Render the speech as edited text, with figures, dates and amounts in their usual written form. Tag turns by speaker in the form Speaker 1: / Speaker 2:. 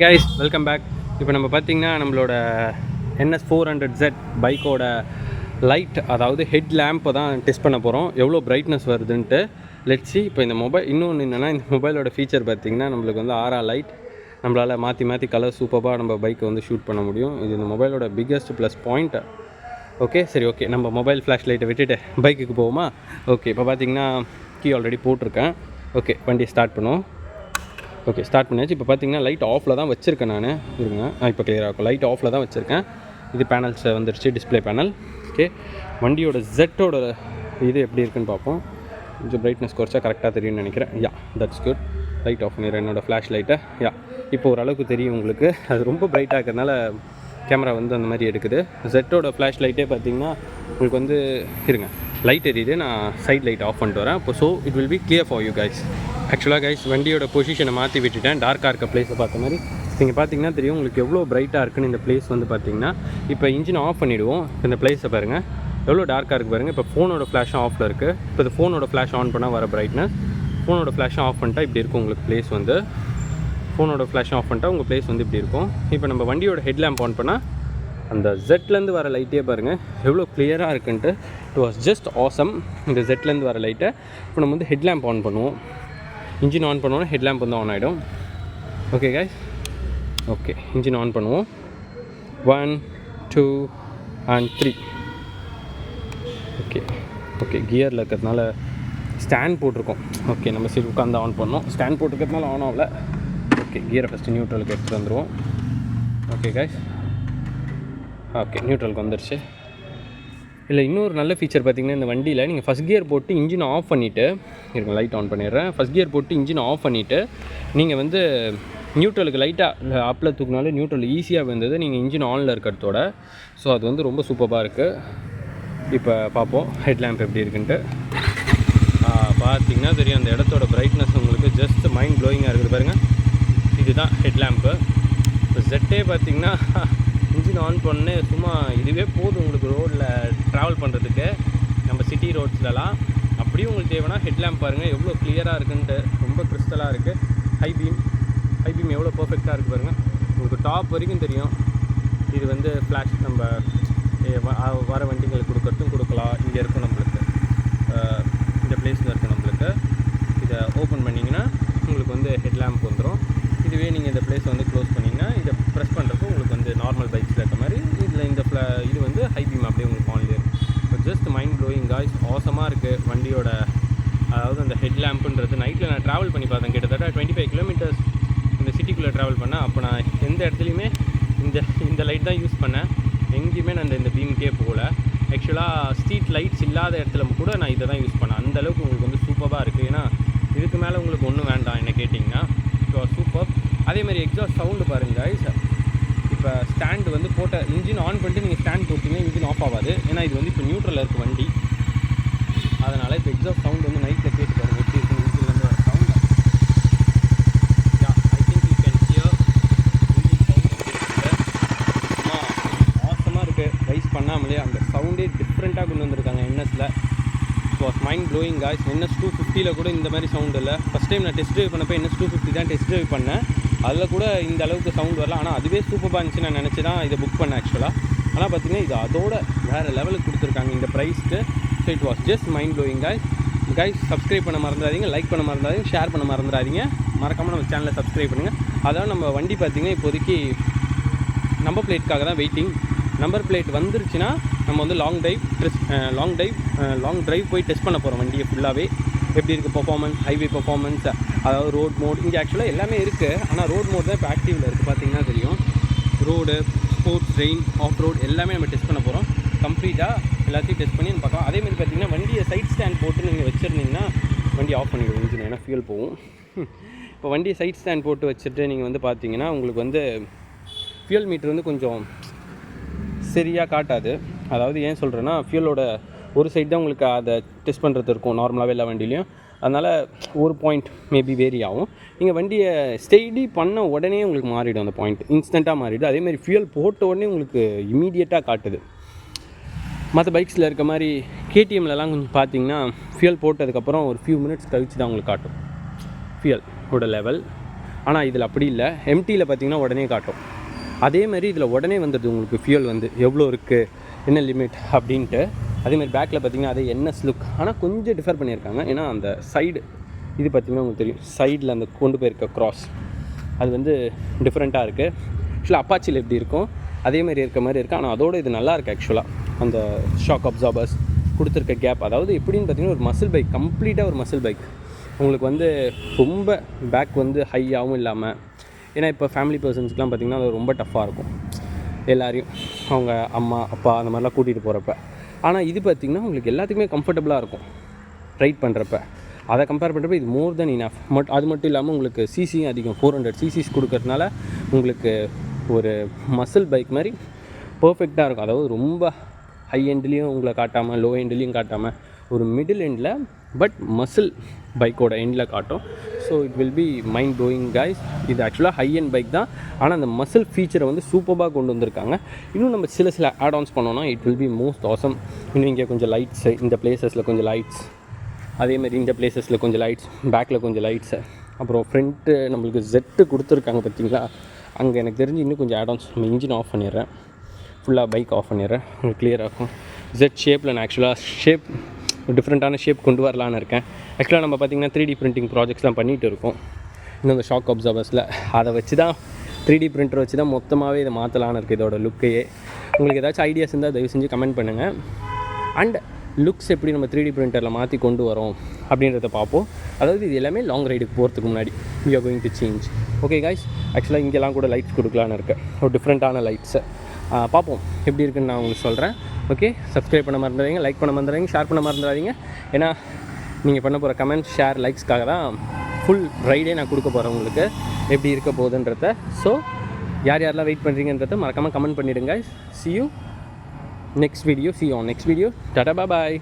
Speaker 1: Guys welcome back. இப்போ நம்ம பார்த்திங்கன்னா நம்மளோட NS400Z பைக்கோட லைட், அதாவது ஹெட் லேம்பை தான் டெஸ்ட் பண்ண போகிறோம், எவ்வளோ பிரைட்னஸ் வருதுன்ட்டு. லெட்ஸி. இப்போ இந்த மொபைல் இன்னொன்று என்னென்னா, இந்த மொபைலோட ஃபீச்சர் பார்த்திங்கன்னா நம்மளுக்கு வந்து ஆரா லைட், நம்மளால் மாற்றி கலர் சூப்பராக நம்ம பைக்கை வந்து ஷூட் பண்ண முடியும். இது இந்த மொபைலோட பிக்கெஸ்ட் ப்ளஸ் பாயிண்ட். ஓகே, சரி, ஓகே, நம்ம மொபைல் ஃப்ளாஷ் லைட்டை விட்டுட்டு பைக்குக்கு போவோமா? ஓகே, இப்போ பார்த்திங்கன்னா கீ ஆல்ரெடி போட்டிருக்கேன். ஓகே, வண்டியை ஸ்டார்ட் பண்ணுவோம். ஓகே, ஸ்டார்ட் பண்ணியாச்சு. இப்போ பார்த்தீங்கன்னா லைட் ஆஃபில் தான் வச்சுருக்கேன் நான். இருங்க, இப்போ கிளியராக இருக்கும். லைட் ஆஃபில் தான் வச்சுருக்கேன். இது பேனல்ஸ் வந்துருச்சு, டிஸ்பிளே பேனல். ஓகே, வண்டியோட ஜெட்டோட இது எப்படி இருக்குன்னு பார்ப்போம். கொஞ்சம் பிரைட்னஸ் குறைச்சா கரெக்டாக தெரியும்னு நினைக்கிறேன். யா, தட்ஸ் குட். லைட் ஆஃப் பண்ணிடுறேன் என்னோடய ஃப்ளாஷ் லைட்டை. யா, இப்போ ஓரளவுக்கு தெரியும் உங்களுக்கு. அது ரொம்ப பிரைட்டாக இருக்கிறதுனால கேமரா வந்து அந்த மாதிரி எடுக்குது. ஜெட்டோட ஃப்ளாஷ் லைட்டே பார்த்தீங்கன்னா உங்களுக்கு வந்து இருங்க, லைட் எரியுது. நான் சைட் லைட் ஆஃப் பண்ணிட்டு வரேன். இப்போ so it will be clear for you guys. ஆக்சுவலாக கைஸ், வண்டியோட பொசிஷனை மாற்றி விட்டுட்டேன். டார்க்காக இருக்க பிளேஸை பார்த்த மாதிரி நீங்கள் பார்த்தீங்கன்னா தெரியும் உங்களுக்கு எவ்வளோ பிரைட்டாக இருக்குன்னு. இந்த பிளேஸ் வந்து பார்த்தீங்கன்னா இப்போ இன்ஜின் ஆஃப் பண்ணிவிடுவோம். இந்த பிளேஸை பாருங்கள், எவ்வளோ டார்க்காக இருக்குது பாருங்கள். இப்போ ஃபோனோட ஃப்ளாஷும் ஆஃபில் இருக்குது. இப்போ இந்த ஃபோனோட ஃப்ளாஷ் ஆன் பண்ணால் வர பிரைட்னஸ், ஃபோனோட ஃப்ளாஷும் ஆஃப் பண்ணிட்டா இப்படி இருக்கும் உங்களுக்கு பிளேஸ் வந்து. ஃபோனோட ஃப்ளாஷும் ஆஃப் பண்ணிட்டா உங்கள் பிளேஸ் வந்து இப்படி இருக்கும். இப்போ நம்ம வண்டியோட ஹெட் லேம்ப் ஆன் பண்ணால் அந்த ஜெட்லேருந்து வர லைட்டே பாருங்கள் எவ்வளோ கிளியராக இருக்குன்ட்டு. It was just awesome. இந்த ஜெட்லேருந்து வர லைட்டை இப்போ நம்ம வந்து ஹெட் லேம்ப் ஆன் பண்ணுவோம். இன்ஜின் ஆன் பண்ணுவோன்னா ஹெட் லேம்ப் வந்து ஆன் ஆகிடும். Okay guys, okay, engine on பண்ணுவோம். 1 2 and 3. ஓகே ஓகே, கியரில் இருக்கிறதுனால ஸ்டாண்ட் போட்டிருக்கோம். ஓகே, நம்ம சரி உட்காந்து ஆன் பண்ணோம். ஸ்டாண்ட் போட்டிருக்கிறதுனால ஆன் ஆகல. ஓகே, கியரை ஃபஸ்ட்டு நியூட்ரலுக்கு எடுத்துகிட்டு வந்துடுவோம். ஓகே கைஸ், ஓகே, நியூட்ரலுக்கு வந்துடுச்சு. இல்லை, இன்னொரு நல்ல ஃபீச்சர் பார்த்திங்கன்னா இந்த வண்டியில் நீங்கள் ஃபஸ்ட் கியர் போட்டு இன்ஜின் ஆஃப் பண்ணிவிட்டு இருங்க, லைட் ஆன் பண்ணிடுறேன். ஃபஸ்ட் கியர் போட்டு இன்ஜின் ஆஃப் பண்ணிவிட்டு நீங்கள் வந்து நியூட்ரலுக்கு லைட்டாக அப்பில் தூக்கினாலே நியூட்ரல் ஈஸியாக வந்தது நீங்கள் இன்ஜின் ஆனில் இருக்கிறதோட. ஸோ அது வந்து ரொம்ப சூப்பராக இருக்குது. இப்போ பார்ப்போம் ஹெட் லேம்ப் எப்படி இருக்குன்ட்டு. பார்த்திங்கன்னா தெரியும் அந்த இடத்தோட பிரைட்னஸ் உங்களுக்கு ஜஸ்ட் மைண்ட் ப்ளோயிங்காக இருக்குது பாருங்கள். இதுதான் ஹெட் லேம்ப்பு. இப்போ ஜெட்டே பார்த்திங்கன்னா இன்ஜின் ஆன் பண்ணே சும்மா இதுவே போதும் உங்களுக்கு ரோடில் ட்ராவல் பண்ணுறதுக்கு, நம்ம சிட்டி ரோட்ஸ்லலாம். அப்படியும் உங்களுக்கு தேவைன்னா ஹெட் லேம்ப் பாருங்கள் எவ்வளோ கிளியராக இருக்குன்ட்டு. ரொம்ப கிறிஸ்டலாக இருக்குது. ஹை பீம் எவ்வளோ பர்ஃபெக்டாக இருக்குது பாருங்கள். உங்களுக்கு டாப் வரைக்கும் தெரியும். இது வந்து ஃப்ளாஷ் நம்ம வர வண்டிங்களுக்கு கொடுக்கறதும் கொடுக்கலாம். இங்கே இருக்கும் நம்மளுக்கு, இந்த பிளேஸில் இருக்குது நம்மளுக்கு. இதை ஓப்பன் பண்ணிங்கன்னா உங்களுக்கு வந்து ஹெட் லேம்ப் வந்துடும். இதுவே நீங்கள் இந்த பிளேஸை வந்து க்ளோஸ் பண்ணிங்கன்னா இதை ப்ரெஸ் பண்ணுறப்போ உங்களுக்கு வந்து நார்மல் பைக்ஸில் இருக்க மாதிரி இதில் இந்த இது வந்து ஹை பீம் அப்படியே உங்களுக்கு ஆன்லேயே இருக்குது. இப்போ ஜஸ்ட் மைண்ட் ப்ளோயிங் காய்ஸ், ஆசமாக இருக்குது வண்டியோட. அதாவது அந்த ஹெட் லேம்ப்புன்றது நைட்டில் நான் ட்ராவல் பண்ணி பார்த்தேன். கிட்டத்தட்ட 25 கிலோமீட்டர்ஸ் இந்த சிட்டிக்குள்ளே ட்ராவல் பண்ணேன். அப்போ நான் எந்த இடத்துலையுமே இந்த லைட் தான் யூஸ் பண்ணேன். எங்கேயுமே நான் இந்த பீமுக்கே போகல. ஆக்சுவலாக ஸ்ட்ரீட் லைட்ஸ் இல்லாத இடத்துல கூட நான் இதை தான் யூஸ் பண்ணேன். அந்தளவுக்கு உங்களுக்கு வந்து சூப்பராக இருக்குது. ஏன்னா இதுக்கு மேலே உங்களுக்கு ஒன்றும் வேண்டாம் என்ன கேட்டிங்கன்னா. சூப்பர். அதேமாதிரி எக்ஸாஸ்ட் சவுண்டு பாருங்கள் கைஸ். இப்போ ஸ்டாண்டு வந்து போட்ட இன்ஜின் ஆன் பண்ணிட்டு நீங்கள் ஸ்டாண்ட் போட்டிங்கன்னா இன்ஜின் ஆஃப் ஆகாது. ஏன்னா இது வந்து இப்போ நியூட்ரலில் இருக்குது வண்டி. அதனால் இப்போ எக்ஸாஸ்ட் சவுண்ட் வந்து நைட்டில் கேட்டு பாருங்கள் எப்படி இருக்குது. இன்ஜின்லேருந்து வர sound. I think you can hear engine sound. சும்மா ஆசமாக இருக்குது. ரைஸ் பண்ணாமலே அந்த சவுண்டே டிஃப்ரெண்ட்டாக கொண்டு வந்திருக்காங்க NSல. Was mind blowing guys. NS 250 கூட இந்த மாதிரி சவுண்ட் இல்லை. ஃபஸ்ட் டைம் நான் டெஸ்ட் ட்ரைவ் பண்ணப்போ NS 250 தான் டெஸ்ட் ட்ரைவ் பண்ணேன். அதில் கூட இந்த அளவுக்கு சவுண்ட் வரல. ஆனால் அதுவே சூப்பராக இருந்துச்சு. நான் நினச்சி தான் இதை புக் பண்ணேன் ஆக்சுவலாக. ஆனால் பார்த்திங்கன்னா இது அதோட வேறு லெவலுக்கு கொடுத்துருக்காங்க இந்த ப்ரைஸ்க்கு. So it was just mind blowing guys. Subscribe பண்ண மறந்துடாதீங்க, லைக் பண்ண மறந்துடாதீங்க, ஷேர் பண்ண மறந்துடாதீங்க. மறக்காமல் நம்ம சேனலை சப்ஸ்கிரைப் பண்ணுங்கள். அதாவது நம்ம வண்டி பார்த்திங்கன்னா இப்போதைக்கு நம்பர் பிளேட்டுக்காக தான் வெயிட்டிங். நம்பர் பிளேட் வந்துருச்சுன்னா நம்ம வந்து லாங் ட்ரைவ் போய் டெஸ்ட் பண்ண போகிறோம் வண்டியை ஃபுல்லாகவே. எப்படி இருக்குது பர்ஃபார்மன்ஸ், ஹைவே பர்ஃபார்மன்ஸ், அதாவது ரோட் மோட். இங்கே ஆக்சுவலாக எல்லாமே இருக்குது. ஆனால் ரோட் மோட் தான் இப்போ ஆக்டிவில் இருக்குது. பார்த்திங்கன்னா தெரியும். Road, sports, rain, off road எல்லாமே நம்ம டெஸ்ட் பண்ண போகிறோம். கம்ப்ளீட்டாக எல்லாத்தையும் டெஸ்ட் பண்ணி பார்க்கலாம். அதேமாதிரி பார்த்திங்கன்னா வண்டியை சைட் ஸ்டாண்ட் போட்டு நீங்கள் வச்சுருந்தீங்கன்னா வண்டி ஆஃப் பண்ணிவிடும் இன்ஜின், ஏன்னா ஃபியூல் போகும். இப்போ வண்டியை சைட் ஸ்டாண்ட் போட்டு வச்சுட்டு நீங்கள் வந்து பார்த்தீங்கன்னா உங்களுக்கு வந்து ஃபியூல் மீட்டர் வந்து கொஞ்சம் சரியாக காட்டாது. அதாவது ஏன் சொல்கிறேன்னா, ஃபியூலோட ஒரு சைடு தான் உங்களுக்கு அதை டெஸ்ட் பண்ணுறது இருக்கும் நார்மலாகவே எல்லா வண்டிலையும். அதனால் ஒரு பாயிண்ட் மேபி வேரி ஆகும். நீங்கள் வண்டியை ஸ்டெடி பண்ண உடனே உங்களுக்கு மாறிடும் அந்த பாயிண்ட், இன்ஸ்டண்ட்டாக மாறிடும். அதேமாதிரி ஃபியூல் போட்ட உடனே உங்களுக்கு இமீடியட்டாக காட்டுது. மற்ற பைக்ஸில் இருக்க மாதிரி KTMலலாம் கொஞ்சம் பார்த்தீங்கன்னா ஃபியூல் போட்டதுக்கப்புறம் ஒரு ஃபியூ மினிட்ஸ் கழிச்சு தான் உங்களுக்கு காட்டும் ஃபியூலோட லெவல். ஆனால் இதில் அப்படி இல்லை. எம்டியில் பார்த்தீங்கன்னா உடனே காட்டும். அதே மாதிரி இதில் உடனே வந்துடுது உங்களுக்கு ஃபியூல் வந்து எவ்வளோ இருக்குது, என்ன லிமிட் அப்படின்ட்டு. அதேமாதிரி பேக்கில் பார்த்தீங்கன்னா அதே என்எஸ் லுக், ஆனால் கொஞ்சம் டிஃபர் பண்ணியிருக்காங்க. ஏன்னா அந்த சைடு இது பார்த்திங்கன்னா உங்களுக்கு தெரியும், சைடில் அந்த கொண்டு போயிருக்க க்ராஸ் அது வந்து டிஃப்ரெண்ட்டாக இருக்குது. ஆக்சுவலாக அப்பாச்சியில் எப்படி இருக்கும் அதேமாதிரி இருக்க மாதிரி இருக்குது. ஆனால் அதோடு இது நல்லா இருக்குது ஆக்சுவலாக. அந்த ஷாக் அப்சார்பர்ஸ் கொடுத்துருக்க கேப், அதாவது எப்படின்னு பார்த்தீங்கன்னா ஒரு மசில் பைக், கம்ப்ளீட்டாக ஒரு மசில் பைக். உங்களுக்கு வந்து ரொம்ப பேக் வந்து ஹையாகவும் இல்லாமல், ஏன்னா இப்போ ஃபேமிலி பர்சன்ஸ்க்குலாம் பார்த்திங்கன்னா அது ரொம்ப டஃப்பாக இருக்கும் எல்லாரையும், அவங்க அம்மா அப்பா அந்த மாதிரிலாம் கூட்டிகிட்டு போகிறப்ப. ஆனால் இது பார்த்திங்கன்னா உங்களுக்கு எல்லாத்துக்குமே கம்ஃபர்டபுளாக இருக்கும் ரைட் பண்ணுறப்ப. அதை கம்பேர் பண்ணுறப்ப இது மோர் தென் இனஃப். அது மட்டும் இல்லாமல் உங்களுக்கு சிசியும் அதிகம், 400 சிசிஸ் கொடுக்கறதுனால உங்களுக்கு ஒரு மசில் பைக் மாதிரி பர்ஃபெக்டாக இருக்கும். அதாவது ரொம்ப ஹை எண்ட்லேயும் உங்களை காட்டாமல், லோ எண்ட்லேயும் காட்டாமல், ஒரு மிடில் எண்டில் பட் மசில் பைக்கோட எண்டில் காட்டும். So it will be mind blowing guys. இது ஆக்சுவலாக ஹை எண்ட் பைக் தான், ஆனால் அந்த மசில் ஃபீச்சரை வந்து சூப்பராக கொண்டு வந்திருக்காங்க. இன்னும் நம்ம சில ஆட் ஆன்ஸ் பண்ணோன்னா it will be most awesome. இன்னும் இங்கே கொஞ்சம் லைட்ஸு, இந்த பிளேசஸில் கொஞ்சம் லைட்ஸ், அதேமாதிரி இந்த பிளேசஸில் கொஞ்சம் லைட்ஸ், பேக்கில் கொஞ்சம் லைட்ஸு, அப்புறம் ஃப்ரண்ட்டு நம்மளுக்கு ஜெட்டு கொடுத்துருக்காங்க பார்த்தீங்களா. அங்கே எனக்கு தெரிஞ்சு இன்னும் கொஞ்சம் ஆட் ஆன்ஸ். நம்ம இன்ஜின் ஆஃப் பண்ணிடுறேன், ஃபுல்லாக பைக் ஆஃப் பண்ணிடுறேன், உங்களுக்கு கிளியராக இருக்கும். ஜெட் ஷேப்பில் நான் ஆக்சுவலாக ஷேப் டிஃப்ரெண்ட்டான ஷேப் கொண்டு வரலான்னு இருக்கேன். ஆக்சுவலாக நம்ம பார்த்திங்கன்னா 3D பிரிண்டிங் ப்ராஜெக்ட்ஸ்லாம் பண்ணிகிட்டு இருக்கோம். இன்னும் இந்த ஷாக் அப்சார்பர்ஸில் அதை வச்சு தான் 3D பிரிண்டர் வச்சு தான் மொத்தமாகவே இதை மாற்றலான்னு இருக்குது, இதோட லுக்கையே. உங்களுக்கு ஏதாச்சும் ஐடியாஸ் இருந்தால் தயவு செஞ்சு கமெண்ட் பண்ணுங்கள். அண்ட் லுக்ஸ் எப்படி நம்ம 3D பிரிண்டரில் மாற்றி கொண்டு வரோம் அப்படின்றத பார்ப்போம். அதாவது இது எல்லாமே லாங் ரைடுக்கு போகிறதுக்கு முன்னாடி we are going to change. Okay guys, ஆக்சுவலாக இங்கெல்லாம் கூட லைட்ஸ் கொடுக்கலான்னு இருக்கேன், ஒரு டிஃப்ரெண்ட்டான லைட்ஸை பார்ப்போம் எப்படி இருக்குன்னு நான் உங்களுக்கு சொல்கிறேன். ஓகே, சப்ஸ்கிரைப் பண்ண மறந்துடாதீங்க, லைக் பண்ண மறந்துடாதீங்க, ஷேர் பண்ண மறந்துடாதீங்க. ஏன்னா நீங்கள் பண்ண போகிற கமெண்ட், ஷேர், லைக்ஸ்க்காக தான் ஃபுல் ரைடே நான் கொடுக்க போகிறேன் உங்களுக்கு எப்படி இருக்க போகுதுன்றத. ஸோ யாரெல்லாம் வெயிட் பண்ணுறீங்கன்றத மறக்காமல் கமெண்ட் பண்ணிவிடுங்க. see you on next video. Tata, bye bye.